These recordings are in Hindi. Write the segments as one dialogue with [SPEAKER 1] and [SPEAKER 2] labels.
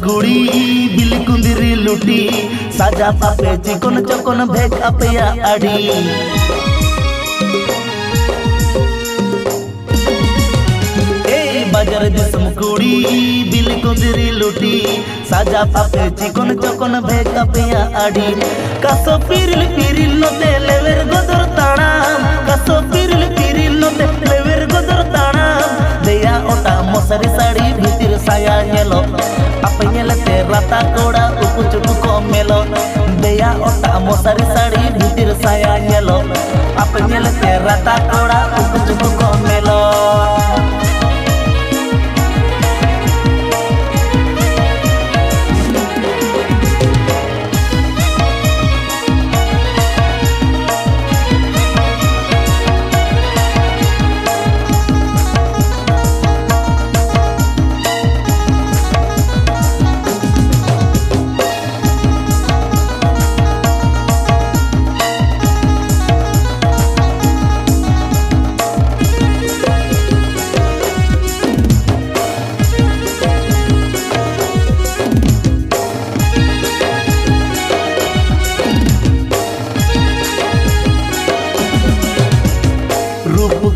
[SPEAKER 1] कुड़ी बिल कुंदिरी लुटी साजा पापे चिकन चकन भेक आपेया आड़ी बाजार दिसम कुड़ी बिल कुंदिरी लुटी साजा पापे चिकन चकन भेक आपेया आड़ी कासो पिरिल पिरिल नोते लेवेर गोदर ताणाम कासो पिरिल पिरिल नोते लेवेर गोदर ताणाम देया ओटा मसारी साड़ी भीतिर साया नेलो आपे नेलते राता कोड़ा उकु चुकु को मेलो देया ओटा मसारी साड़ी भीतिर साया नेलो आपे नेलते राता कोड़ा उकु चुकु को मेलो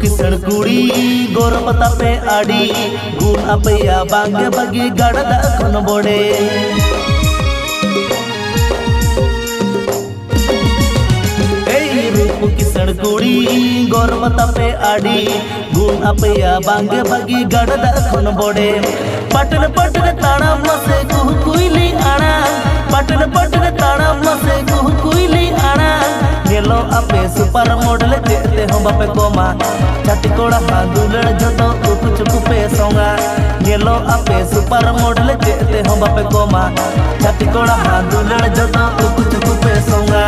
[SPEAKER 1] किसण कुड़ी गोरपता पे आड़ी गुण अपया बांगे बगी गड़दा खन बोड़े रूप किसण कुड़ी गोरपता पे आड़ी गुण अपया बांगे बगी गड़दा खन बोड़े पटन पटन ताड़ा मसे कुह कुइली आड़ा पटन पटन ताड़ा मसे कुह कुइली आड़ा गेलो आपे सुपर मॉडल चेते हम बापे कोमा छाती कोड़ा हादुलड़ जोतो उकु चुकु पे सोंगा गेलो आपे सुपर मॉडल चेते हम बापे कोमा छाती कोड़ा हादुलड़ जोतो उकु चुकु पे सोंगा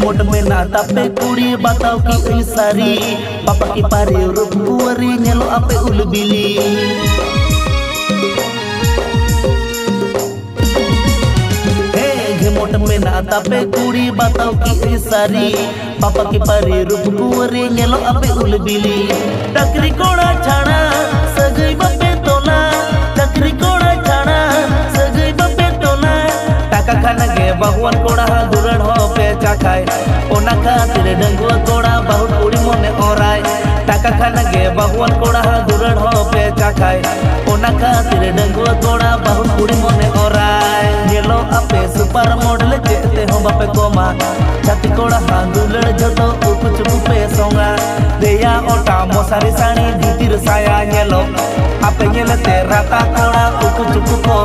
[SPEAKER 1] मोट में नाता पे कुड़ी बताओ कि ई सारी पापा की पारी रूप कुंवरी नेलो आपे उलबिली मोट में नाता पे कुड़ी बताओ कि ई सारी पापा की पारी रूप कुंवरी नेलो आपे उलबिली टकरी कोड़ा छाड़ा सगई बापे तोला टकरी कोड़ा छाड़ा सगई बापे तोला टाका खाना गे भगवान कोड़ा दुरड़ हो पे चाखाय ओना खातिर डंगुआ कोड़ा बहुत कुड़ी मने ओराय टाका खाना गे भगवान कोड़ा दुरड़ हो पे चाखाय ओना खातिर डंगुआ कोड़ा बहुत कुड़ी मने ओराय गेलो आपे सुपर मॉडल चेते हम बापे कोमा छाती कोड़ा हादुलड़ जोतो उकु चुकु पे सोंगा देया ओटा मसारी साड़ी भीतिर साया नेलो आपे नेलते राता कोड़ा उकु चुकु को